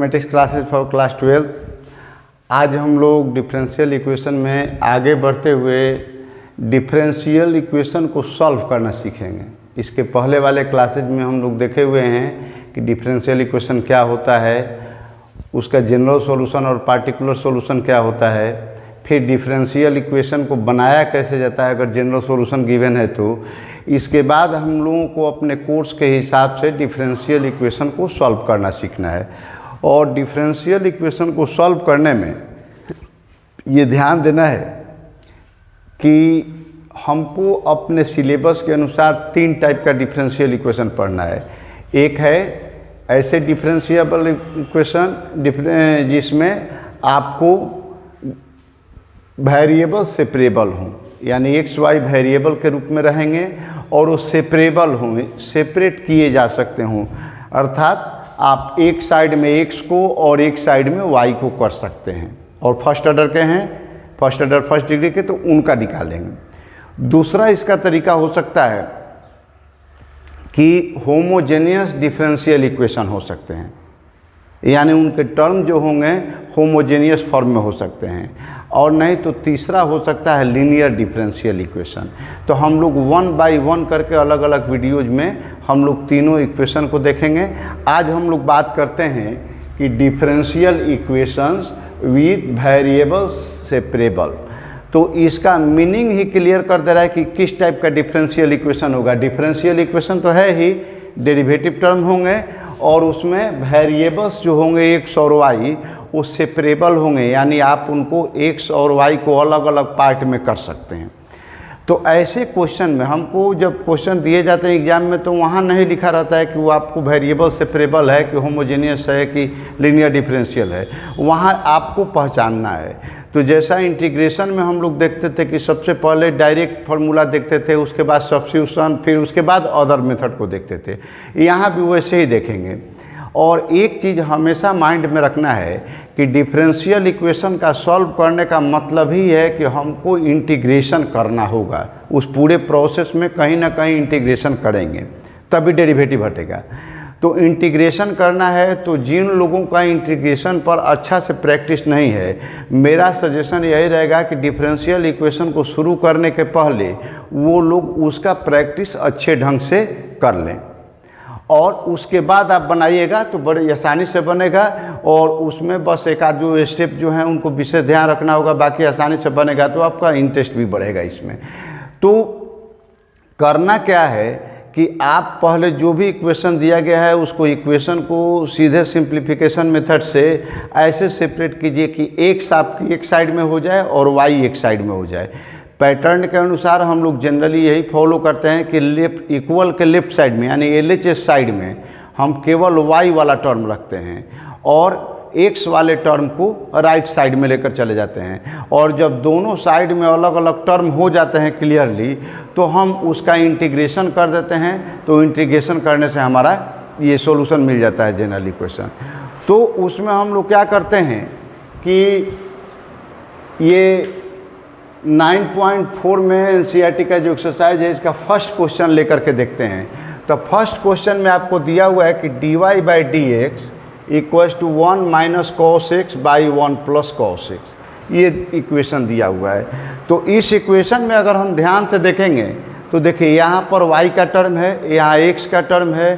Mathematics classes for class 12। आज हम लोग डिफरेंशियल इक्वेशन में आगे बढ़ते हुए डिफरेंशियल इक्वेशन को सॉल्व करना सीखेंगे। इसके पहले वाले क्लासेज में हम लोग देखे हुए हैं कि डिफरेंशियल इक्वेशन क्या होता है, उसका जनरल सॉल्यूशन और पार्टिकुलर सॉल्यूशन क्या होता है, फिर डिफरेंशियल इक्वेशन को बनाया कैसे जाता है अगर जनरल सॉल्यूशन गिवन है तो। इसके बाद हम लोगों को अपने कोर्स के हिसाब से डिफरेंशियल इक्वेशन को सॉल्व करना सीखना है। और डिफरेंशियल इक्वेशन को सॉल्व करने में ये ध्यान देना है कि हमको अपने सिलेबस के अनुसार 3 टाइप का डिफरेंशियल इक्वेशन पढ़ना है। एक है ऐसे डिफरेंशिएबल इक्वेशन जिसमें आपको वेरिएबल सेपरेबल हों, यानी एक्स वाई वेरिएबल के रूप में रहेंगे और वो सेपरेबल हों, सेपरेट किए जा सकते हों। अर्थात आप एक साइड में एक्स को और एक साइड में वाई को कर सकते हैं। और फर्स्ट ऑर्डर के हैं, फर्स्ट ऑर्डर फर्स्ट डिग्री के, तो उनका निकालेंगे। दूसरा इसका तरीका हो सकता है कि होमोजेनियस डिफरेंशियल इक्वेशन हो सकते हैं, यानी उनके टर्म जो होंगे होमोजेनियस फॉर्म में हो सकते हैं। और नहीं तो तीसरा हो सकता है लीनियर डिफरेंशियल इक्वेशन। तो हम लोग 1 बाय 1 करके अलग अलग वीडियोज में हम लोग तीनों इक्वेशन को देखेंगे। आज हम लोग बात करते हैं कि differential equations with variables separable. तो इसका मीनिंग ही क्लियर कर दे रहा है कि किस टाइप का डिफरेंशियल इक्वेशन होगा। डिफरेंशियल इक्वेशन तो है ही, डेरिवेटिव टर्म होंगे और उसमें वेरिएबल्स जो होंगे एक्स और वाई वो सेपरेबल होंगे, यानी आप उनको एक्स और वाई को अलग अलग पार्ट में कर सकते हैं। तो ऐसे क्वेश्चन में हमको जब क्वेश्चन दिए जाते हैं एग्जाम में तो वहाँ नहीं लिखा रहता है कि वो आपको वेरिएबल सेपरेबल है कि होमोजेनियस है कि लीनियर डिफरेंशियल है, वहाँ आपको पहचानना है। तो जैसा इंटीग्रेशन में हम लोग देखते थे कि सबसे पहले डायरेक्ट फार्मूला देखते थे, उसके बाद सब्स्टिट्यूशन, फिर उसके बाद अदर मेथड को देखते थे, यहाँ भी वैसे ही देखेंगे। और एक चीज़ हमेशा माइंड में रखना है कि डिफरेंशियल इक्वेशन का सॉल्व करने का मतलब ही है कि हमको इंटीग्रेशन करना होगा। उस पूरे प्रोसेस में कहीं ना कहीं इंटीग्रेशन करेंगे तभी डेरिवेटिव हटेगा। तो इंटीग्रेशन करना है, तो जिन लोगों का इंटीग्रेशन पर अच्छा से प्रैक्टिस नहीं है, मेरा सजेशन यही रहेगा कि डिफरेंशियल इक्वेशन को शुरू करने के पहले वो लोग उसका प्रैक्टिस अच्छे ढंग से कर लें और उसके बाद आप बनाइएगा तो बड़े आसानी से बनेगा। और उसमें बस एक आध जो स्टेप जो हैं उनको विशेष ध्यान रखना होगा, बाकी आसानी से बनेगा, तो आपका इंटरेस्ट भी बढ़ेगा इसमें। तो करना क्या है कि आप पहले जो भी इक्वेशन दिया गया है उसको इक्वेशन को सीधे सिंप्लीफिकेशन मेथड से ऐसे सेपरेट कीजिए कि एक्स आपकी एक साइड में हो जाए और वाई एक साइड में हो जाए। पैटर्न के अनुसार हम लोग जनरली यही फॉलो करते हैं कि लेफ्ट इक्वल के लेफ्ट साइड में यानी LHS साइड में हम केवल वाई वाला टर्म रखते हैं और एक्स वाले टर्म को राइट साइड में लेकर चले जाते हैं। और जब दोनों साइड में अलग अलग टर्म हो जाते हैं क्लियरली, तो हम उसका इंटीग्रेशन कर देते हैं। तो इंटीग्रेशन करने से हमारा ये सॉल्यूशन मिल जाता है जनरल इक्वेशन। तो उसमें हम लोग क्या करते हैं कि ये 9.4 में NCERT का जो एक्सरसाइज है इसका फर्स्ट क्वेश्चन लेकर के देखते हैं। तो फर्स्ट क्वेश्चन में आपको दिया हुआ है कि dy/dx = 1 - cos x / 1 + cos x, ये इक्वेशन दिया हुआ है। तो इस इक्वेशन में अगर हम ध्यान से देखेंगे तो देखिए यहाँ पर y का टर्म है, यहाँ x का टर्म है,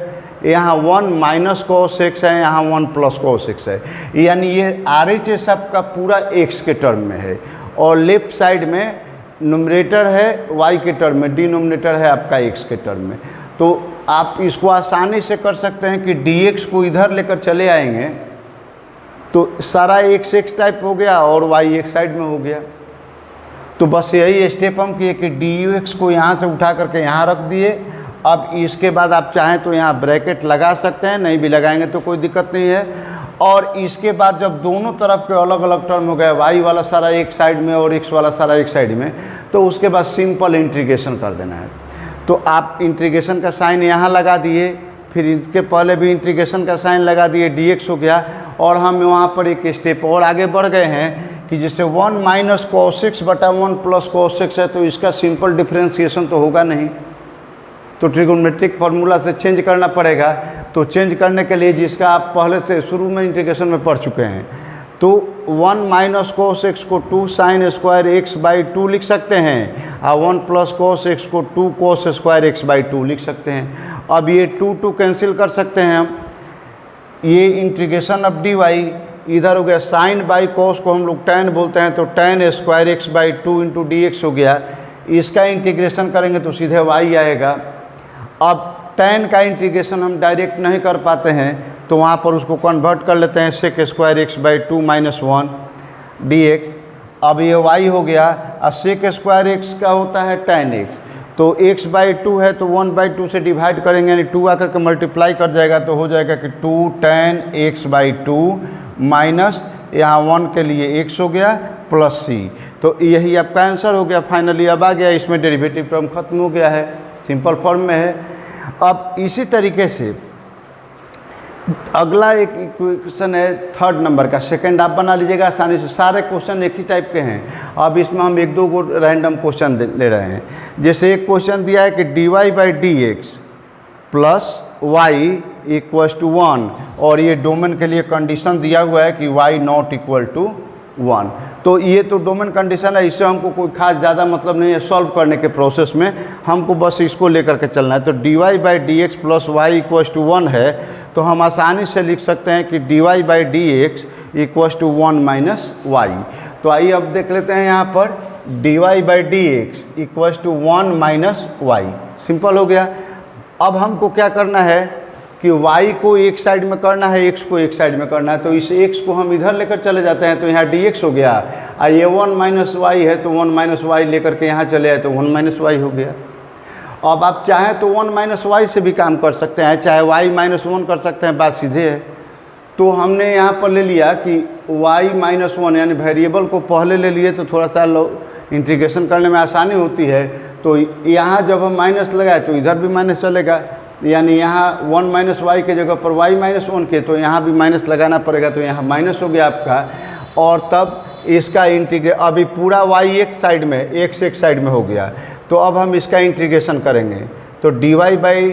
यहाँ 1 - cos x है, यहाँ 1 + cos x है, यानी ये RHS आपका पूरा x के टर्म में है। और लेफ्ट साइड में न्यूमरेटर है y के टर्म में, डिनोमिनेटर है आपका x के टर्म में। तो आप इसको आसानी से कर सकते हैं कि dx को इधर लेकर चले आएंगे तो सारा x टाइप हो गया और y एक साइड में हो गया। तो बस यही स्टेप हम किए कि dux को यहाँ से उठा करके यहाँ रख दिए। अब इसके बाद आप चाहें तो यहाँ ब्रैकेट लगा सकते हैं, नहीं भी लगाएंगे तो कोई दिक्कत नहीं है। और इसके बाद जब दोनों तरफ के अलग अलग टर्म हो गए, y वाला सारा एक साइड में और x वाला सारा एक साइड में, तो उसके बाद सिंपल इंटीग्रेशन कर देना है। तो आप इंटीग्रेशन का साइन यहाँ लगा दिए, फिर इसके पहले भी इंटीग्रेशन का साइन लगा दिए, dx हो गया। और हम वहाँ पर एक स्टेप और आगे बढ़ गए हैं कि जैसे 1 - cos x / 1 + cos x है, तो इसका सिंपल डिफ्रेंसिएशन तो होगा नहीं, तो ट्रिगोनोमेट्रिक फार्मूला से चेंज करना पड़ेगा। तो चेंज करने के लिए जिसका आप पहले से शुरू में इंटीग्रेशन में पढ़ चुके हैं, तो 1 माइनस कोस एक्स को 2 साइन स्क्वायर एक्स बाई 2 लिख सकते हैं, और 1 प्लस कोस एक्स को 2 कोस स्क्वायर एक्स बाई 2 लिख सकते हैं। अब ये 2 कैंसिल कर सकते हैं हम, ये इंटीग्रेशन ऑफ डी वाई इधर हो गया, साइन बाई कोस को हम लोग tan बोलते हैं, तो tan square x by 2 into d x हो गया। इसका इंटीग्रेशन करेंगे तो सीधे y आएगा। अब tan का इंटीग्रेशन हम डायरेक्ट नहीं कर पाते हैं, तो वहाँ पर उसको कन्वर्ट कर लेते हैं, sec square x by 2 minus 1 d x. अब ये y हो गया, और सेक स्क्वायर एक्स का होता है tan x, तो x बाई 2 है तो 1 बाई 2 से डिवाइड करेंगे, यानी 2 आकर के मल्टीप्लाई कर जाएगा, तो हो जाएगा कि 2 tan x बाई 2 माइनस यहाँ 1 के लिए x हो गया प्लस c। तो यही आपका आंसर हो गया फाइनली। अब आ गया, इसमें डेरिवेटिव टर्म खत्म हो गया है, सिंपल फॉर्म में है। अब इसी तरीके से अगला एक इक्वेशन है 3rd नंबर का, सेकंड आप बना लीजिएगा आसानी से, सारे क्वेश्चन एक ही टाइप के हैं। अब इसमें हम 1-2 को रैंडम क्वेश्चन ले रहे हैं। जैसे एक क्वेश्चन दिया है कि dy by d x plus y equals to 1, और ये डोमेन के लिए कंडीशन दिया हुआ है कि y नॉट इक्वल टू 1। तो ये तो डोमेन कंडीशन है, इससे हमको कोई खास ज़्यादा मतलब नहीं है सॉल्व करने के प्रोसेस में, हमको बस इसको लेकर के चलना है। तो dy by d x plus y equals to 1 है, तो हम आसानी से लिख सकते हैं कि dy by d x equals to 1 minus y. तो आइए अब देख लेते हैं यहाँ पर dy by d x equals to 1 minus y, simple हो गया। अब हमको क्या करना है कि y को एक साइड में करना है, x को एक साइड में करना है, तो इस x को हम इधर लेकर चले जाते हैं, तो यहाँ dx हो गया, और ये 1 माइनस वाई है, तो 1 माइनस वाई लेकर के यहाँ चले आए तो 1 माइनस वाई हो गया। अब आप चाहें तो 1 माइनस वाई से भी काम कर सकते हैं, चाहे y माइनस 1 कर सकते हैं, बात सीधे है। तो हमने यहाँ पर ले लिया कि y माइनस 1 यानी वेरिएबल को पहले ले लिए, तो थोड़ा सा इंटीग्रेशन करने में आसानी होती है। तो यहाँ जब हम माइनस लगाए तो इधर भी माइनस चलेगा, यानी यहाँ 1 माइनस वाई के जगह पर y माइनस 1 के, तो यहाँ भी माइनस लगाना पड़ेगा, तो यहाँ माइनस हो गया आपका। और तब इसका अभी पूरा y एक साइड में, x एक साइड में हो गया, तो अब हम इसका इंटीग्रेशन करेंगे। तो dy बाई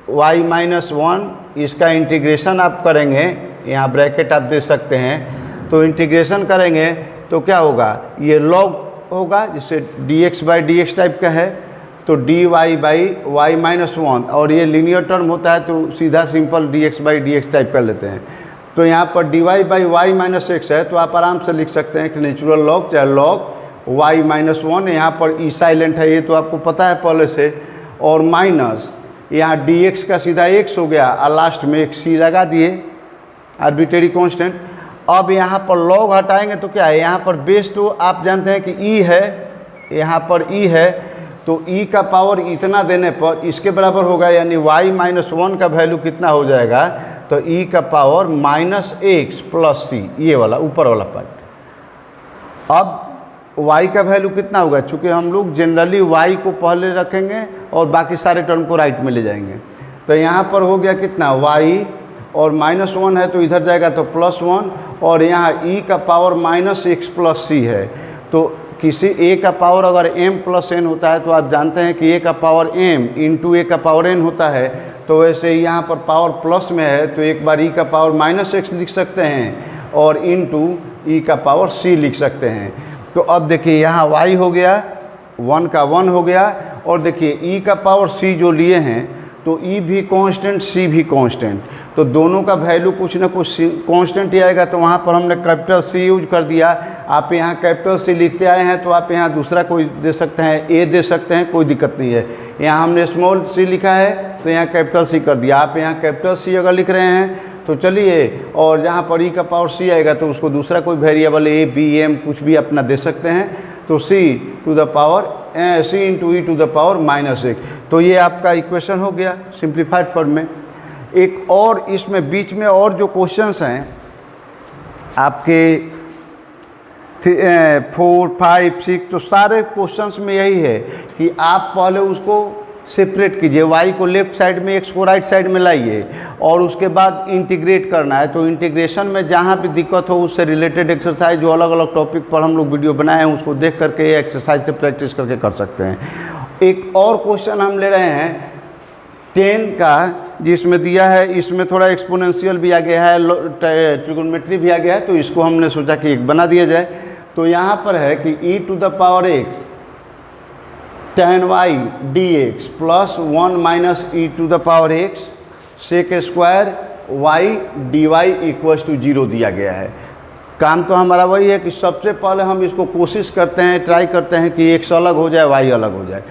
वाई माइनस 1 इसका इंटीग्रेशन आप करेंगे, यहाँ ब्रैकेट आप दे सकते हैं, तो इंटीग्रेशन करेंगे तो क्या होगा, ये लॉग होगा, जिससे dx by d x type का है, तो dy बाई वाई माइनस 1, और ये लीनियर टर्म होता है तो सीधा simple dx by d x type कर लेते हैं। तो यहाँ पर dy by y minus x है, तो आप आराम से लिख सकते हैं कि नेचुरल लॉग चाहे लॉग वाई माइनस 1, यहाँ पर ई साइलेंट है, ये तो आपको पता है पहले से, और माइनस यहाँ dx का सीधा x हो गया, और लास्ट में एक c लगा दिए आर्बिट्रेरी कांस्टेंट। अब यहाँ पर लॉग हटाएंगे तो क्या है, यहाँ पर बेस तो आप जानते हैं कि e है, यहाँ पर e है, तो e का पावर इतना देने पर इसके बराबर होगा, यानी y माइनस 1 का वैल्यू कितना हो जाएगा, तो e का पावर माइनस एक्स प्लस सी, ये वाला ऊपर वाला पार्ट। अब y का वैल्यू कितना होगा, चूँकि हम लोग जनरली y को पहले रखेंगे और बाकी सारे टर्म को राइट में ले जाएंगे, तो यहाँ पर हो गया कितना y, और माइनस 1 है तो इधर जाएगा तो प्लस 1, और यहाँ e का पावर माइनस एक्स प्लस सी है। तो किसी a का पावर अगर m प्लस n होता है तो आप जानते हैं कि a का पावर m इंटू a का पावर n होता है, तो वैसे ही यहाँ पर पावर प्लस में है तो एक बार e का पावर माइनस एक्स लिख सकते हैं, और इंटू e का पावर c लिख सकते हैं। तो अब देखिए यहाँ y हो गया, 1 का 1 हो गया, और देखिए e का पावर c जो लिए हैं, तो e भी कांस्टेंट c भी कांस्टेंट, तो दोनों का वैल्यू कुछ ना कुछ कांस्टेंट ही आएगा, तो वहाँ पर हमने कैपिटल C यूज कर दिया। आप यहाँ कैपिटल C लिखते आए हैं तो आप यहाँ दूसरा कोई दे सकते हैं, A दे सकते हैं, कोई दिक्कत नहीं है। यहाँ हमने स्मॉल c लिखा है तो यहाँ कैपिटल C कर दिया। आप यहाँ कैपिटल C अगर लिख रहे हैं तो चलिए, और जहाँ पर e का पावर c आएगा तो उसको दूसरा कोई वेरिएबल a b m कुछ भी अपना दे सकते हैं, तो c to the power c into e to the power minus एक। तो ये आपका इक्वेशन हो गया सिंप्लीफाइड फॉर्म में। एक और इसमें बीच में और जो क्वेश्चंस हैं आपके 4, 5, 6, तो सारे क्वेश्चंस में यही है कि आप पहले उसको सेपरेट कीजिए, y को लेफ्ट साइड में x को राइट साइड में लाइए, और उसके बाद इंटीग्रेट करना है। तो इंटीग्रेशन में जहाँ भी दिक्कत हो उससे रिलेटेड एक्सरसाइज जो अलग अलग टॉपिक पर हम लोग वीडियो बनाए हैं उसको देख करके एक्सरसाइज से प्रैक्टिस करके कर सकते हैं। एक और क्वेश्चन हम ले रहे हैं 10 का जिसमें दिया है इसमें थोड़ा एक्सपोनेंशियल भी आ गया है, ट्रिगोनोमेट्री भी आ गया है, तो इसको हमने सोचा कि एक बना दिया जाए। तो यहाँ पर है कि e to the power x tan y dx plus 1 minus e to the power x sec square y dy equals to 0 दिया गया है। काम तो हमारा वही है कि सबसे पहले हम इसको कोशिश करते हैं, ट्राई करते हैं कि x अलग हो जाए, y अलग हो जाए।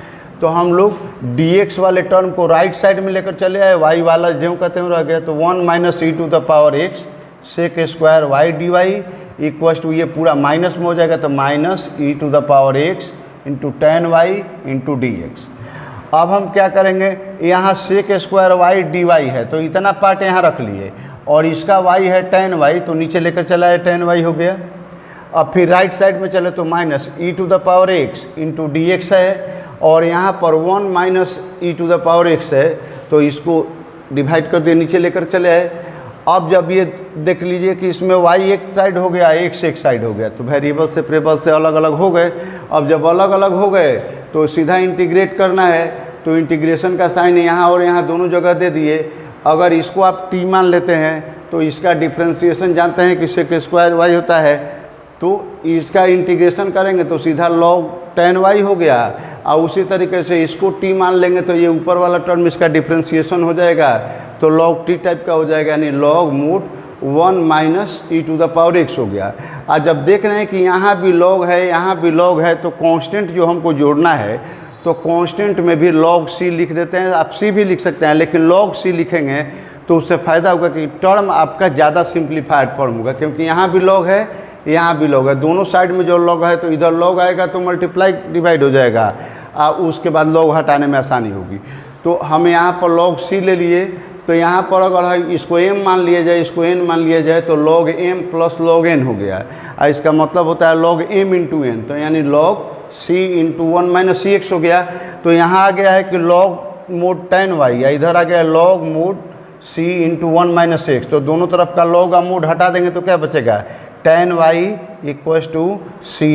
तो हम लोग dx वाले टर्म को राइट साइड में लेकर चले आए, y वाला जो कहते हैं रह गया, तो 1 minus e to the power x sec square y dy equals to, ये पूरा माइनस में हो जाएगा तो minus e to the power x into tan y into d x. अब हम क्या करेंगे, यहाँ sec square y d y है तो इतना पार्ट यहाँ रख लिए, और इसका y है टेन वाई, तो नीचे लेकर चला है टेन वाई हो गया। अब फिर राइट साइड में चले तो minus e to the power x into d x है, और यहाँ पर 1 minus e to the power x है, तो इसको डिवाइड कर दिए, नीचे लेकर चले आए। अब जब ये देख लीजिए कि इसमें y एक साइड हो गया, x एक साइड हो गया, तो वेरिएबल से प्रेबल से अलग अलग हो गए। अब जब अलग अलग हो गए तो सीधा इंटीग्रेट करना है, तो इंटीग्रेशन का साइन यहाँ और यहाँ दोनों जगह दे दिए। अगर इसको आप t मान लेते हैं तो इसका डिफ्रेंशिएशन जानते हैं कि सेक स्क्वायर y होता है, तो इसका इंटीग्रेशन करेंगे तो सीधा log टेन वाई हो गया। और उसी तरीके से इसको t मान लेंगे तो ये ऊपर वाला टर्म इसका डिफ्रेंशिएशन हो जाएगा, तो log t टाइप का हो जाएगा, यानी log mod 1 minus e to the power x हो गया। और जब देख रहे हैं कि यहाँ भी log है, यहाँ भी log है, तो कांस्टेंट जो हमको जोड़ना है, तो कांस्टेंट में भी log c लिख देते हैं। आप c भी लिख सकते हैं, लेकिन log c लिखेंगे तो उससे फ़ायदा होगा कि टर्म आपका ज़्यादा सिंप्लीफाइड फॉर्म होगा, क्योंकि यहाँ भी log है, यहाँ भी log है, दोनों साइड में जो log है, तो इधर log आएगा तो मल्टीप्लाई डिवाइड हो जाएगा, और उसके बाद log हटाने में आसानी होगी। तो हम यहाँ पर log c ले लिए, तो यहाँ पर अगर इसको m मान लिया जाए, इसको n मान लिया जाए, तो log m plus log n हो गया। और इसका मतलब होता है log m इंटू n, तो यानी log c इंटू 1 माइनस सी एक्स हो गया। तो यहाँ आ गया है कि log मोड टेन वाई, या इधर आ गया log mode c into 1 minus x, तो दोनों तरफ का log और मोड हटा देंगे तो क्या बचेगा, tan y equals to c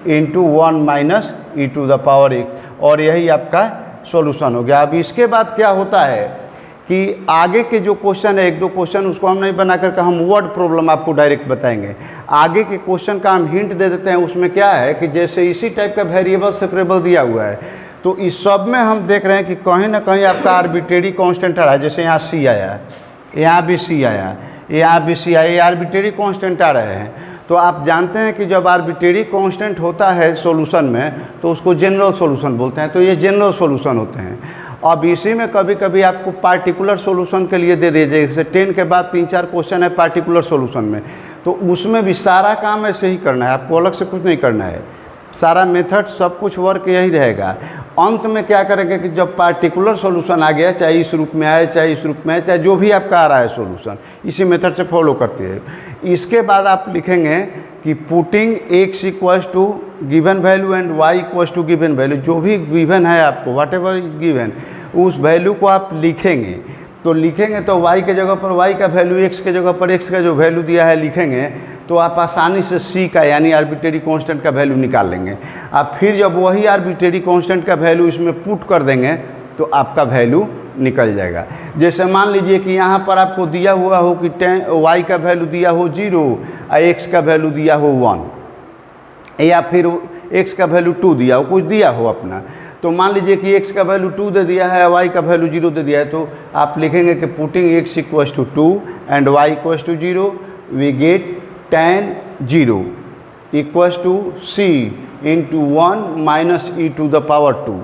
into 1 minus e to the power x, और यही आपका सॉल्यूशन हो गया। अब इसके बाद क्या होता है कि आगे के जो क्वेश्चन है, एक दो क्वेश्चन उसको हम नहीं बना करके हम वर्ड प्रॉब्लम आपको डायरेक्ट बताएंगे। आगे के क्वेश्चन का हम हिंट दे देते हैं। उसमें क्या है कि जैसे इसी टाइप का वेरिएबल सेपरेबल दिया हुआ है, तो इस सब में हम देख रहे हैं कि कहीं ना कहीं आपका आर्बिट्रेरी कांस्टेंट आ रहा है। जैसे यहाँ c आया, यहाँ भी c आया, यहाँ भी c आया, ये आर्बिट्रेरी कांस्टेंट आ रहे हैं। तो आप जानते हैं कि जब आर्बिट्रेरी कांस्टेंट होता है सॉल्यूशन में, तो उसको जनरल सॉल्यूशन बोलते हैं। तो ये जनरल सॉल्यूशन होते हैं। अब इसी में कभी कभी आपको पार्टिकुलर सॉल्यूशन के लिए दे दीजिए, जैसे 10 के बाद 3-4 क्वेश्चन है पार्टिकुलर सॉल्यूशन में, तो उसमें भी सारा काम ऐसे ही करना है, आपको अलग से कुछ नहीं करना है। सारा मेथड सब कुछ वर्क यही रहेगा। अंत में क्या करेंगे कि जब पार्टिकुलर सॉल्यूशन आ गया, चाहे इस रूप में आए, चाहे इस रूप में आए, चाहे जो भी आपका आ रहा है सॉल्यूशन, इसी मेथड से फॉलो करते हैं। इसके बाद आप लिखेंगे कि putting x equals to given value and y equals to given value, जो भी गिवन है आपको, वाट एवर इज गिवन, उस वैल्यू को आप लिखेंगे। तो लिखेंगे तो y के जगह पर y का वैल्यू, x के जगह पर x का जो वैल्यू दिया है लिखेंगे, तो आप आसानी से c का यानी आर्बिट्रेरी कांस्टेंट का वैल्यू निकाल लेंगे। आप फिर जब वही आर्बिट्रेरी कांस्टेंट का वैल्यू इसमें पुट कर देंगे तो आपका वैल्यू निकल जाएगा। जैसे मान लीजिए कि यहाँ पर आपको दिया हुआ हो कि y का वैल्यू दिया हो 0 और x का वैल्यू दिया हो 1, या फिर x का वैल्यू 2 दिया हो, कुछ दिया हो अपना। तो मान लीजिए कि x का वैल्यू 2 दे दिया है, y का वैल्यू 0 दे दिया है, तो आप लिखेंगे कि putting x equals to 2 and y equals to 0, we get tan 0 equals to c into 1 minus e to the power 2।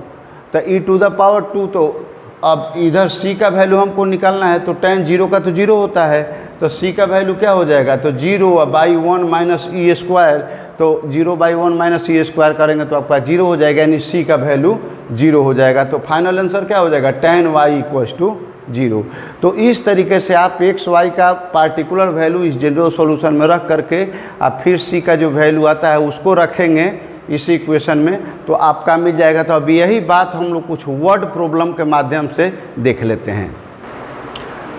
तो ई टू द पावर 2, तो अब इधर c का वैल्यू हमको निकालना है, तो tan 0 का तो 0 होता है, तो c का वैल्यू क्या हो जाएगा, तो 0 बाई 1 माइनस ई स्क्वायर, तो 0 बाई 1 माइनस ई स्क्वायर करेंगे तो आपका 0 हो जाएगा, यानी c का वैल्यू 0 हो जाएगा। तो फाइनल आंसर क्या हो जाएगा, tan y इक्वल्स टू 0। तो इस तरीके से आप x y का पार्टिकुलर वैल्यू इस जनरल सॉल्यूशन में रख करके आप फिर c का जो वैल्यू आता है उसको रखेंगे इसी इक्वेशन में, तो आपका मिल जाएगा। तो अब यही बात हम लोग कुछ वर्ड प्रॉब्लम के माध्यम से देख लेते हैं।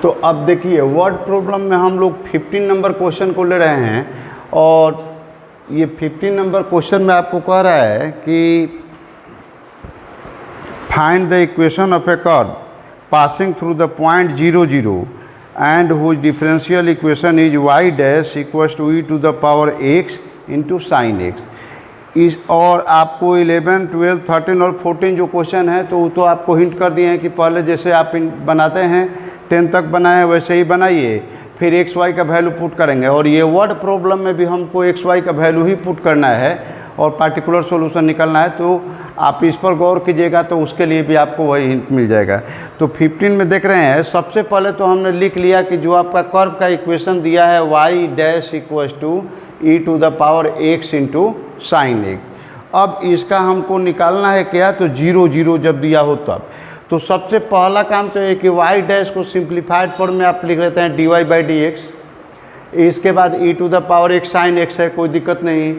तो अब देखिए वर्ड प्रॉब्लम में हम लोग 15 नंबर क्वेश्चन को ले रहे हैं, और ये 15 नंबर क्वेश्चन में आपको कह रहा है कि find the equation of A curve passing through the point 0 0 and whose differential equation is y dash equals to e to the power x into sin x। इस और आपको 11, 12, 13 और 14 जो क्वेश्चन है तो वो तो आपको हिंट कर दिए हैं कि पहले जैसे आप बनाते हैं 10 तक बनाए वैसे ही बनाइए, फिर एक्स वाई का वैल्यू पुट करेंगे। और ये वर्ड प्रॉब्लम में भी हमको एक्स वाई का वैल्यू ही पुट करना है और पार्टिकुलर सॉल्यूशन निकलना है, तो आप इस पर गौर कीजिएगा तो उसके लिए भी आपको वही हिंट मिल जाएगा। तो 15 में देख रहे हैं, सबसे पहले तो हमने लिख लिया कि जो आपका कर्व का इक्वेशन दिया है y dash equals to e to the power x into sine x. अब इसका हमको निकालना है क्या, तो 0 0 जब दिया हो तब। तो सबसे पहला काम तो है कि y डैश को सिंप्लीफाइड फॉर्म में आप लिख लेते हैं dy बाई डी एक्स। इसके बाद e to the power x sine x है, कोई दिक्कत नहीं।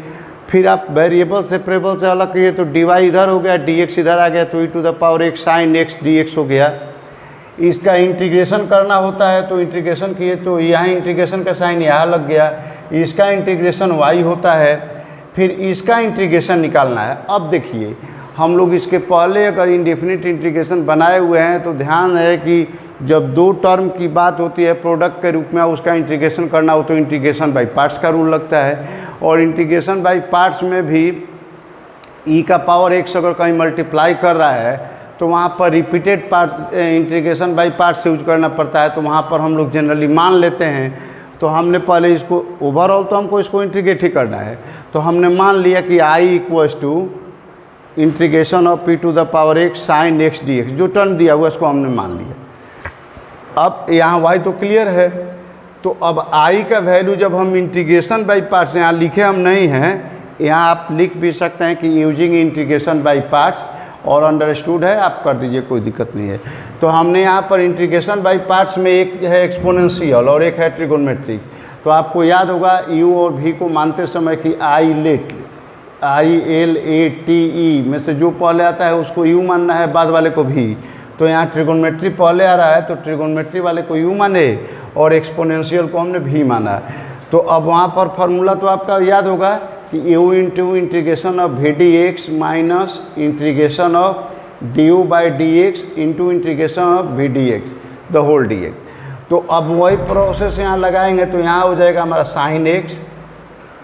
फिर आप वेरिएबल सेपरेबल से अलग किए तो dy इधर हो गया, dx इधर आ गया, तो e to the power x sine x dx हो गया। इसका इंटीग्रेशन करना होता है तो इंटीग्रेशन किए तो यहाँ इंटीग्रेशन का साइन यहाँ लग गया, इसका इंटीग्रेशन y होता है, फिर इसका इंटीग्रेशन निकालना है। अब देखिए हम लोग इसके पहले अगर इंडेफिनिट इंटीग्रेशन बनाए हुए हैं तो ध्यान है कि जब दो टर्म की बात होती है प्रोडक्ट के रूप में उसका इंटीग्रेशन करना हो तो इंटीग्रेशन बाई पार्ट्स का रूल लगता है। और इंटीग्रेशन बाई पार्ट्स में भी ई का पावर एक्स अगर कहीं मल्टीप्लाई कर रहा है तो वहाँ पर repeated part integration by parts use करना पड़ता है, तो वहाँ पर हम लोग जनरली मान लेते हैं। तो हमने पहले इसको ओवरऑल तो हमको इसको इंटीग्रेट ही करना है, तो हमने मान लिया कि I equals to integration of p to the power x sine x d x, जो टर्म दिया हुआ उसको हमने मान लिया। अब यहाँ y तो क्लियर है, तो अब i का वैल्यू जब हम इंटीग्रेशन बाई पार्ट्स यहाँ लिखे हम नहीं हैं, यहाँ आप लिख भी सकते हैं कि यूजिंग इंटीग्रेशन बाई पार्ट्स और अंडरस्टूड है, आप कर दीजिए, कोई दिक्कत नहीं है। तो हमने यहाँ पर इंटीग्रेशन बाई पार्ट्स में एक है एक्सपोनेंशियल और एक है ट्रिगोनोमेट्रिक। तो आपको याद होगा u और v को मानते समय कि ILATE में से जो पहले आता है उसको u मानना है, बाद वाले को v। तो यहाँ ट्रिगोनोमेट्री पहले आ रहा है तो ट्रिगोनोमेट्री वाले को u माने और एक्सपोनेंशियल को हमने v माना। तो अब वहाँ पर फार्मूला तो आपका याद होगा कि u into integration of v d x minus integration of d u by d x into integration of v d x the whole d x. तो अब वही प्रोसेस यहाँ लगाएंगे तो यहाँ हो जाएगा हमारा sine x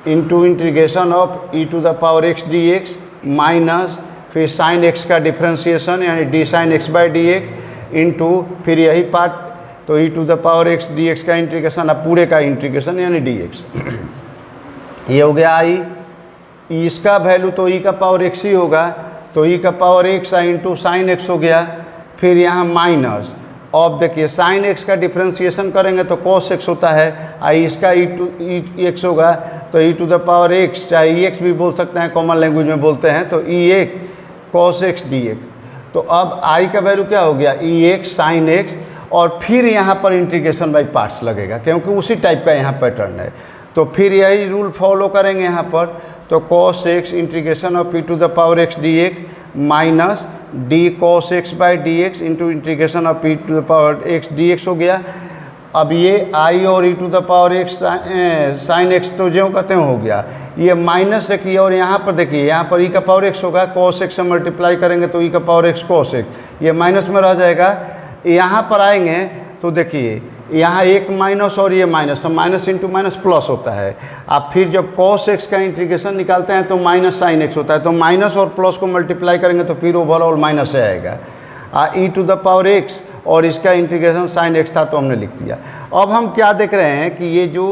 into integration of e to the power x d x minus फिर साइन एक्स का डिफ्रेंशिएशन यानी d sine x by d x into फिर यही पार्ट तो e to the power x d x का integration, अब पूरे का इंटीग्रेशन यानी डी एक्स। ये हो गया आई, इसका वैल्यू तो ई का पावर एक्स ही होगा, तो ई का power x into sine x हो गया। फिर यहाँ माइनस, अब देखिए साइन एक्स का डिफ्रेंशिएशन करेंगे तो कॉस एक्स होता है, आई इसका ई टू एक्स होगा तो e to the power x, चाहे ई एक्स भी बोल सकते हैं, कॉमन लैंग्वेज में बोलते हैं, तो e x cos x d x. तो अब आई का वैल्यू क्या हो गया, ई एक्स साइन एक्स, और फिर यहाँ पर इंटीग्रेशन बाई पार्ट्स लगेगा क्योंकि उसी टाइप का यहाँ पैटर्न है। तो फिर यही रूल फॉलो करेंगे यहाँ पर, तो cos x integration of p to the power x d x minus d cos x by d x into integration of p to the power x d x हो गया। अब ये आई और e to the power x sine x तो जो कहते हैं हो गया, ये माइनस से किया और यहाँ पर देखिए यहाँ पर ई का पावर एक्स होगा, कॉस एक्स से मल्टीप्लाई करेंगे तो ई का पावर एक्स कॉस एक्स, ये माइनस में रह जाएगा। यहाँ पर आएंगे तो देखिए यहाँ एक माइनस और ये माइनस, तो माइनस इंटू माइनस प्लस होता है। अब फिर जब कॉस एक्स का इंटीग्रेशन निकालते हैं तो माइनस साइन एक्स होता है, तो माइनस और प्लस को मल्टीप्लाई करेंगे तो फिर ओवरऑल माइनस से आएगा ई टू द पावर एक्स, और इसका इंटीग्रेशन साइन एक्स था तो हमने लिख दिया। अब हम क्या देख रहे हैं कि ये जो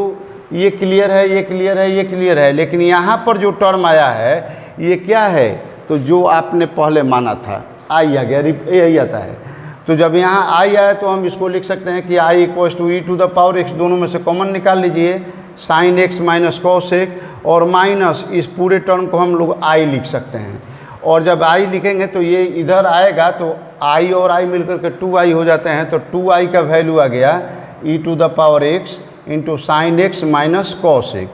ये क्लियर है, ये क्लियर है, ये क्लियर है, लेकिन यहाँ पर जो टर्म आया है ये क्या है, तो जो आपने पहले माना था आई आ गया, यही आता है। तो जब यहाँ आई आया तो हम इसको लिख सकते हैं कि I equals to e to the power x, दोनों में से कॉमन निकाल लीजिए, sine x minus cos x और माइनस इस पूरे टर्म को हम लोग आई लिख सकते हैं। और जब आई लिखेंगे तो ये इधर आएगा तो आई और आई मिलकर के 2i हो जाते हैं, तो 2i का वैल्यू आ गया e to the power x into sine x minus cos x.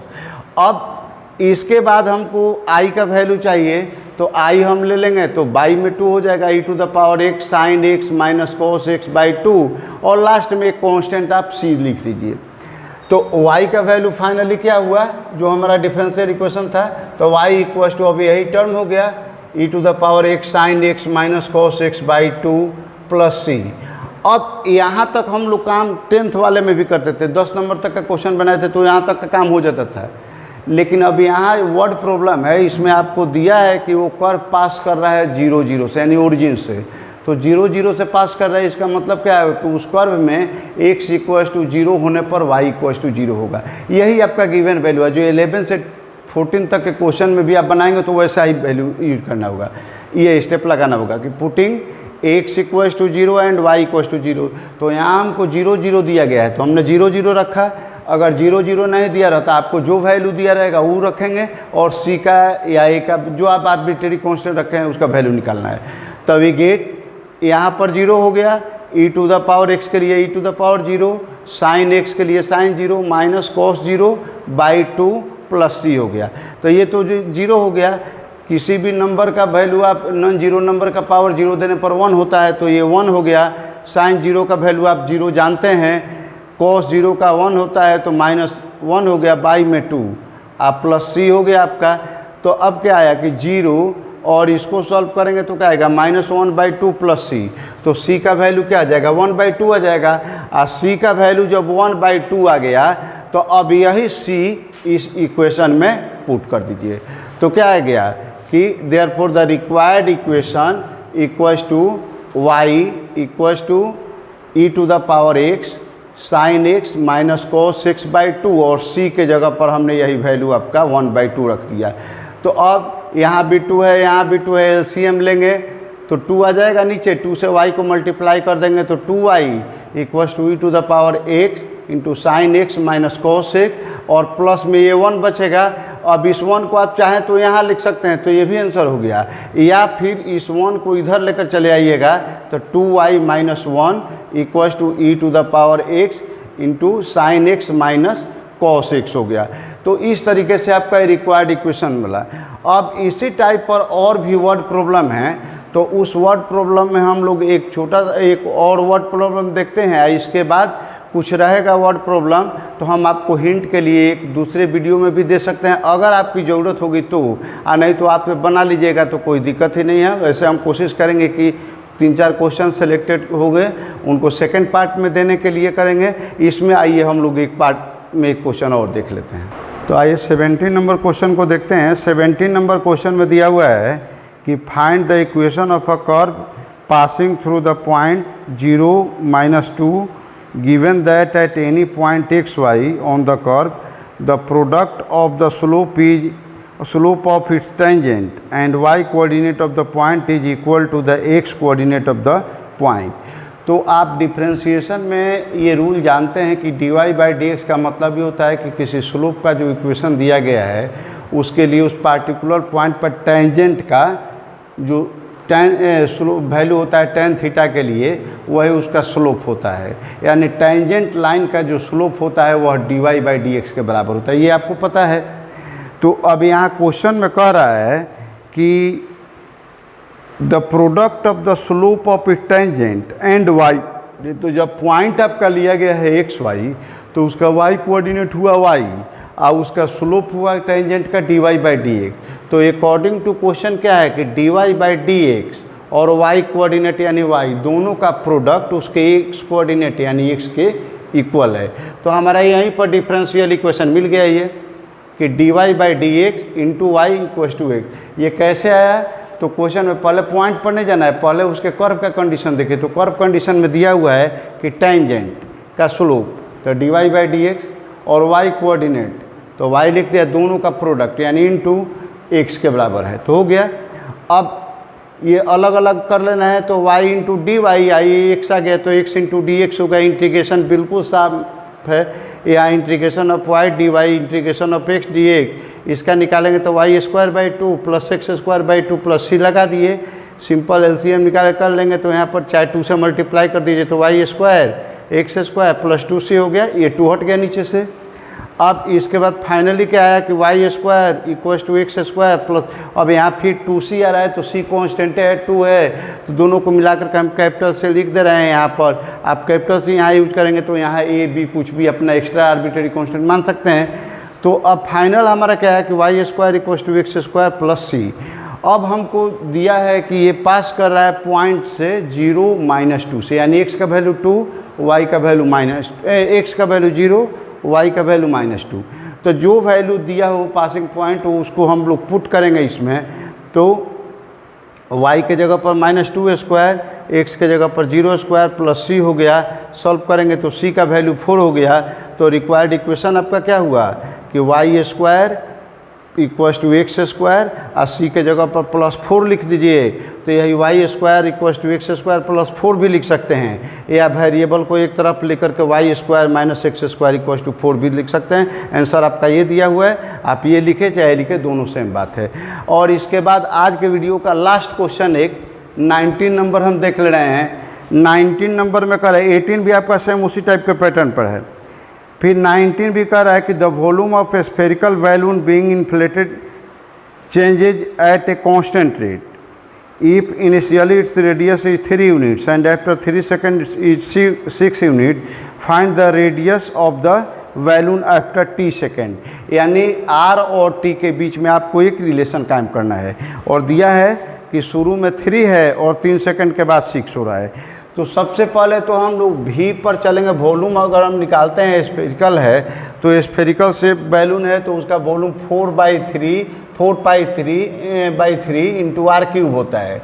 अब इसके बाद हमको आई का वैल्यू चाहिए तो आई हम ले लेंगे तो बाई में 2 हो जाएगा, e to the power x sine x minus cos x by 2, और लास्ट में एक कांस्टेंट आप सी लिख दीजिए। तो y का वैल्यू फाइनली क्या हुआ, जो हमारा डिफरेंशियल इक्वेशन था, तो y इक्वल्स टू अब यही टर्म हो गया e to the power x sine x minus cos x by 2 plus C. अब यहाँ तक हम लोग काम 10th वाले में भी करते थे, 10 नंबर तक का क्वेश्चन बनाए थे तो यहाँ तक का काम हो जाता था। लेकिन अब यहाँ वर्ड प्रॉब्लम है, इसमें आपको दिया है कि वो कर्व पास कर रहा है 0 0 से, यानी ओरिजिन से। तो 0 0 से पास कर रहा है, इसका मतलब क्या है कि उस कर्व में x = 0 होने पर y = 0 होगा। यही आपका गिवन वैल्यू है, जो 11 से 14 तक के क्वेश्चन में भी आप बनाएंगे तो वैसा ही वैल्यू यूज करना होगा, ये स्टेप लगाना होगा कि पुटिंग x = 0 एंड y = 0। तो यहाँ हमको 0 0 दिया गया है तो हमने 0 0 रखा। अगर 0 0 नहीं दिया रहता, आपको जो वैल्यू दिया रहेगा वो रखेंगे, और c का या a का जो आप आर्बिट्रेरी कांस्टेंट रखे हैं उसका वैल्यू निकालना है। तभी गेट यहाँ पर 0 हो गया, e⁻x के लिए e⁻0, sin x के लिए sin 0 minus cos 0/2 plus c हो गया। तो ये तो 0 हो गया। किसी भी नंबर का वैल्यू आप नॉन जीरो नंबर का पावर 0 देने पर 1 होता है, तो ये 1 हो गया। sin 0 का वैल्यू आप 0 जानते हैं, cos 0 का 1 होता है तो -1 हो गया, बाई में 2 आप प्लस c हो गया आपका। तो अब क्या आया कि 0, और इसको सॉल्व करेंगे तो क्या आएगा -1/2 प्लस c। तो c का वैल्यू क्या आ जाएगा 1/2 आ जाएगा, और c का वैल्यू जब 1/2 आ गया तो अब यही c इस इक्वेशन में पुट कर दीजिए। तो क्या आ गया कि therefore the required equation equals to y = e⁻x sin x minus cos x/2, और c के जगह पर हमने यही वैल्यू आपका 1/2 रख दिया। तो अब यहाँ भी 2 है, यहाँ भी 2 है, एलसीएम लेंगे तो 2 आ जाएगा नीचे, 2 से y को मल्टीप्लाई कर देंगे तो 2y = e⁻x sin x minus cos x, और प्लस में ये 1 बचेगा। अब इस 1 को आप चाहें तो यहाँ लिख सकते हैं, तो ये भी आंसर हो गया। या फिर इस 1 को इधर लेकर चले आइएगा तो 2y - 1 = e⁻x sin x minus cos x हो गया। तो इस तरीके से आपका रिक्वायर्ड इक्वेशन मिला। अब इसी टाइप पर और भी वर्ड प्रॉब्लम है, तो उस वर्ड प्रॉब्लम में हम लोग एक और वर्ड प्रॉब्लम देखते हैं। इसके बाद कुछ रहेगा वर्ड प्रॉब्लम, तो हम आपको हिंट के लिए एक दूसरे वीडियो में भी दे सकते हैं, अगर आपकी ज़रूरत होगी तो। नहीं तो आप बना लीजिएगा तो कोई दिक्कत ही नहीं है। वैसे हम कोशिश करेंगे कि 3-4 क्वेश्चन सेलेक्टेड हो गए उनको सेकंड पार्ट में देने के लिए करेंगे। इसमें आइए हम लोग एक पार्ट में एक क्वेश्चन और देख लेते हैं। तो आइए 17 नंबर क्वेश्चन को देखते हैं। 17 नंबर क्वेश्चन में दिया हुआ है कि find the equation of a curve passing through the point 0 - 2 given that at any point xy on the curve the product of the slope of its tangent and y coordinate of the point is equal to the x coordinate of the point। तो आप differentiation में ये rule जानते हैं कि dy/dx का मतलब ये होता है कि किसी स्लोप का जो इक्वेशन दिया गया है उसके लिए उस पार्टिकुलर पॉइंट पर टेंजेंट का जो स्लोप वैल्यू होता है tan थीटा के लिए, वही उसका स्लोप होता है। यानी टेंजेंट लाइन का जो स्लोप होता है वह dy/dx के बराबर होता है, ये आपको पता है। तो अब यहाँ क्वेश्चन में कह रहा है कि the product of the slope of A tangent and y। तो जब पॉइंट आपका लिया गया है xy तो उसका y कोऑर्डिनेट हुआ y और उसका स्लोप हुआ टेंजेंट का dy/dx। तो अकॉर्डिंग टू क्वेश्चन क्या है कि dy/dx और y कोऑर्डिनेट यानी y दोनों का प्रोडक्ट उसके x कोऑर्डिनेट यानी x के इक्वल है। तो हमारा यहीं पर डिफरेंशियल इक्वेशन मिल गया ये कि dy/dx × y = x। ये कैसे आया? तो क्वेश्चन में पहले पॉइंट पर नहीं जाना है, पहले उसके कर्व का कंडीशन देखिए। तो कर्व कंडीशन में दिया हुआ है कि टेंजेंट का स्लोप, तो dy/dx और y कोऑर्डिनेट, तो y लिख दिया, दोनों का प्रोडक्ट यानी × x के बराबर है, तो हो गया। अब ये अलग अलग कर लेना है तो y × dy, आई x आ गया तो x × dx होगा। इंटीग्रेशन बिल्कुल साफ है, या integration of y dy integration of x dx, इसका निकालेंगे तो y² plus x² plus c लगा दिए, सिंपल एलसीएम निकाल कर लेंगे। तो यहाँ पर चाहे 2 से मल्टीप्लाई कर दीजिए तो y² x² प्लस 2c हो गया, ये 2 हट गया नीचे से। अब इसके बाद फाइनली क्या आया कि y² = x² प्लस, अब यहाँ फिर 2c आ रहा है तो c कॉन्स्टेंट है 2 है, तो दोनों को मिलाकर के हम कैपिटल से लिख दे रहे हैं। यहाँ पर आप कैपिटल से यहाँ यूज करेंगे तो यहाँ a b कुछ भी अपना एक्स्ट्रा आर्बिट्रेरी कॉन्स्टेंट मान सकते हैं। तो अब फाइनल हमारा क्या है कि y² = x² प्लस c। अब हमको दिया है कि ये पास कर रहा है पॉइंट से 0 - 2 से, यानी x का वैल्यू 2, y का वैल्यू x का वैल्यू 0, y का वैल्यू -2। तो जो वैल्यू दिया हो पासिंग पॉइंट उसको हम लोग पुट करेंगे इसमें, तो y के जगह पर -2², x के जगह पर 0² प्लस c हो गया। सॉल्व करेंगे तो c का वैल्यू 4 हो गया। तो रिक्वायर्ड इक्वेशन आपका क्या हुआ कि y² = x² और c के जगह पर +4 लिख दीजिए। तो यही y² = x² + 4 भी लिख सकते हैं, या वेरिएबल को एक तरफ लेकर के y² - x² = 4 भी लिख सकते हैं। आंसर आपका ये दिया हुआ है, आप ये लिखे चाहे लिखे, दोनों सेम बात है। और इसके बाद आज के वीडियो का लास्ट क्वेश्चन एक 19 नंबर हम देख ले रहे हैं। 19 नंबर में कर रहे हैं, 18 भी आपका सेम उसी टाइप के पैटर्न पर है। फिर 19 भी कह रहा है कि the volume of a spherical balloon being inflated changes at a constant rate if initially its radius is 3 units and after 3 seconds is 6 unit, find the radius of the balloon after t second. यानी r और t के बीच में आपको एक relation कायम करना है, और दिया है कि शुरू में 3 है और 3 सेकंड के बाद 6 हो रहा है। तो सबसे पहले तो हम लोग v पर चलेंगे। वॉल्यूम अगर हम निकालते हैं, स्फेरिकल है तो स्फेरिकल से बैलून है तो उसका वॉल्यूम 4/3 इंटू r³ होता है।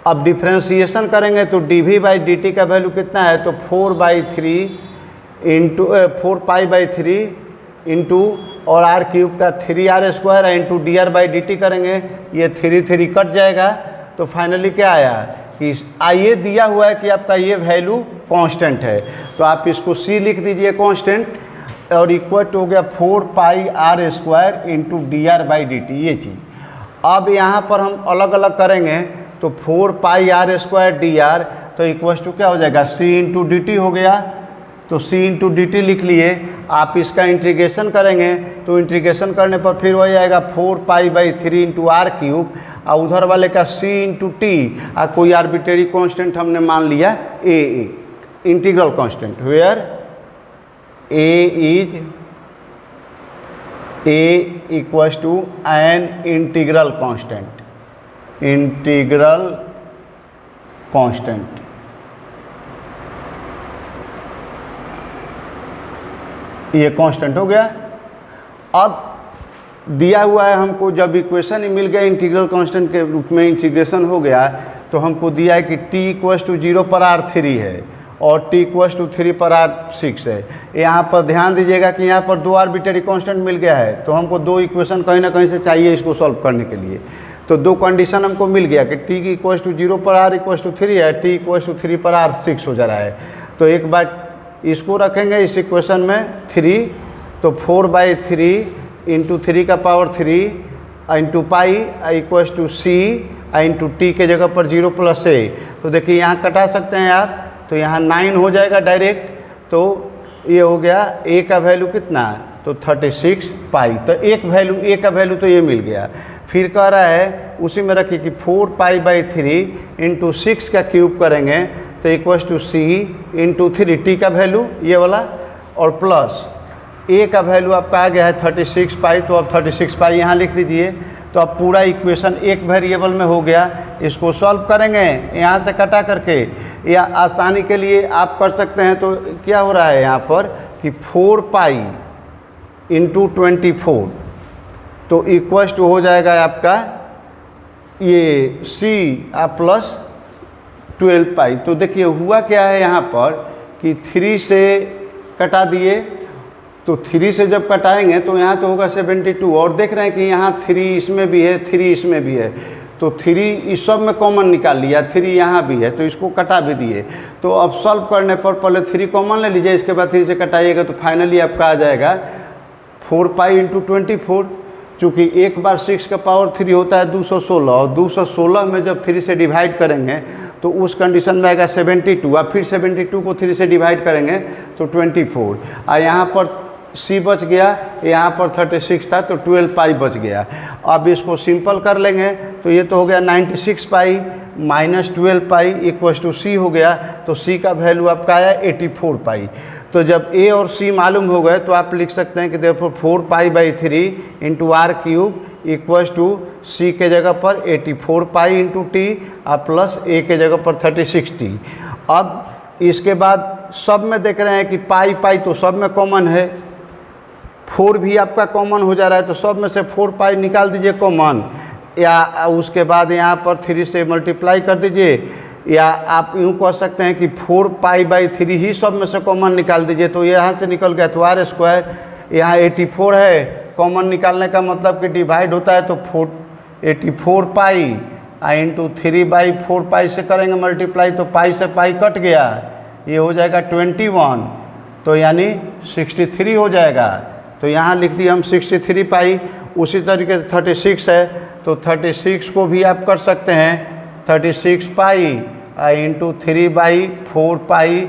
अब डिफ्रेंशिएशन करेंगे तो dv/dt का वैल्यू कितना है, तो 4/3 इंटू और r³ का 3r² इंटू dr/dt करेंगे, ये 3 कट जाएगा। तो फाइनली क्या आया कि ये दिया हुआ है कि आपका ये वैल्यू कांस्टेंट है, तो आप इसको c लिख दीजिए कांस्टेंट, और इक्वल हो गया 4πr² इंटू dr/dt ये चीज़। अब यहाँ पर हम अलग अलग करेंगे तो 4πr² dr तो इक्वल टू क्या हो जाएगा, c इंटू dt हो गया। तो c इंटू dt लिख लिए। आप इसका इंटीग्रेशन करेंगे तो इंटीग्रेशन करने पर फिर वही आएगा 4π/3 इंटू r³, और उधर वाले का c इंटू टी, और कोई आर्बिट्रेरी कांस्टेंट हमने मान लिया a, integral constant, where a equals to an integral constant. ये कांस्टेंट हो गया। अब दिया हुआ है हमको, जब इक्वेशन ही मिल गया इंटीग्रल कांस्टेंट के रूप में, इंटीग्रेशन हो गया, तो हमको दिया है कि t = 0 पर r3 है और t = 3 पर r6 है। यहाँ पर ध्यान दीजिएगा कि यहाँ पर 2 आर्बिट्रेरी कांस्टेंट मिल गया है, तो हमको 2 इक्वेशन कहीं ना कहीं से चाहिए इसको सॉल्व करने के लिए। तो 2 कंडीशन हमको मिल गया कि t = 0 पर r = 3 है, t = 3 पर r6 हो जा रहा है। तो एक बार इसको रखेंगे इस इक्वेशन में 3, तो 4/3 इंटू 3 का power 3 into pi equals to c into t के जगह पर 0 + a। तो देखिए यहाँ कटा सकते हैं आप, तो यहाँ 9 हो जाएगा डायरेक्ट। तो ये हो गया a का वैल्यू कितना, तो 36 पाई। तो एक वैल्यू a का वैल्यू तो ये मिल गया। फिर कह रहा है उसी में रखिए कि 4π/3 इंटू 6 का क्यूब करेंगे तो equals to c into 3, t का वैल्यू ये वाला, और प्लस a का वैल्यू आपका आ गया है 36 पाई। तो अब 36 पाई यहाँ लिख दीजिए। तो अब पूरा इक्वेशन एक वेरिएबल में हो गया। इसको सॉल्व करेंगे यहाँ से कटा करके, या आसानी के लिए आप कर सकते हैं। तो क्या हो रहा है यहाँ पर कि 4π इंटू 24, तो इक्वल्स टू हो जाएगा आपका ये c प्लस 12 पाई। तो देखिए हुआ क्या है यहाँ पर कि 3 से कटा दिए, तो 3 से जब कटाएंगे तो यहाँ तो होगा 72, और देख रहे हैं कि यहाँ 3 इसमें भी है, 3 इसमें भी है, तो 3 इस सब में कॉमन निकाल लिया, 3 यहाँ भी है, तो इसको कटा भी दिए। तो अब सॉल्व करने पर पहले 3 कॉमन ले लीजिए, इसके बाद 3 से कटाइएगा तो फाइनली आपका आ जाएगा 4π इंटू 24। चूँकि एक बार 6 का पावर 3 होता है 216, और 216 में जब 3 से डिवाइड करेंगे तो उस कंडीशन में आएगा 72, और फिर 72 को 3 से डिवाइड करेंगे तो 24, और यहाँ पर c बच गया, यहाँ पर 36 था तो 12 पाई बच गया। अब इसको सिंपल कर लेंगे तो ये तो हो गया 96 pi minus 12 pi equals to c हो गया। तो c का वैल्यू आपका आया 84 पाई। तो जब a और c मालूम हो गए तो आप लिख सकते हैं कि देखो 4π/3 इंटू r³ इक्वल्स टू सी के जगह पर 84 पाई इंटू टी और प्लस ए के जगह पर 36 टी। अब इसके बाद सब में देख रहे हैं कि पाई पाई तो सब में कॉमन है, 4 भी आपका कॉमन हो जा रहा है, तो सब में से 4 पाई निकाल दीजिए कॉमन, या उसके बाद यहाँ पर 3 से मल्टीप्लाई कर दीजिए, या आप यूँ कह सकते हैं कि 4 पाई बाई 3 ही सब में से कॉमन निकाल दीजिए। तो यहाँ से निकल गया तो आर स्क्वायर, यहाँ 84 है, कॉमन निकालने का मतलब कि डिवाइड होता है तो 84 पाई इंटू 3/4 पाई से करेंगे मल्टीप्लाई, तो पाई से पाई कट गया, ये हो जाएगा 21, तो यानी 63 हो जाएगा। तो यहाँ लिख दिए हम 63 पाई। उसी तरीके से 36 है, तो 36 को भी आप कर सकते हैं 36 पाई इंटू 3/4 पाई,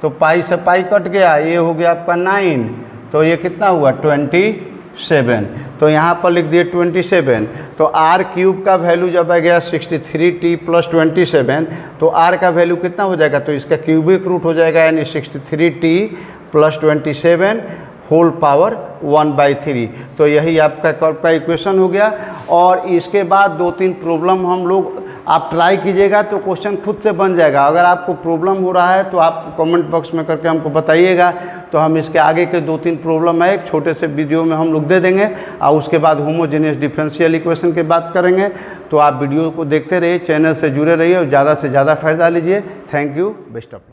तो पाई से पाई कट गया, ये हो गया आपका 9, तो ये कितना हुआ 27। तो यहाँ पर लिख दिए 27। तो आर क्यूब का वैल्यू जब आ गया 63t प्लस 27, तो आर का वैल्यू कितना हो जाएगा, तो इसका क्यूबिक रूट हो जाएगा, यानी 63t प्लस 27 होल पावर 1/3। तो यही आपका कर्व का इक्वेशन हो गया। और इसके बाद 2-3 प्रॉब्लम हम लोग आप ट्राई कीजिएगा तो क्वेश्चन खुद से बन जाएगा। अगर आपको प्रॉब्लम हो रहा है तो आप कमेंट बॉक्स में करके हमको बताइएगा, तो हम इसके आगे के 2-3 प्रॉब्लम है एक छोटे से वीडियो में हम लोग दे देंगे, और उसके बाद होमोजेनियस डिफरेंशियल इक्वेशन की बात करेंगे। तो आप वीडियो को देखते रहिए, चैनल से जुड़े रहिए और ज़्यादा से ज़्यादा फ़ायदा लीजिए। Thank you, best of luck.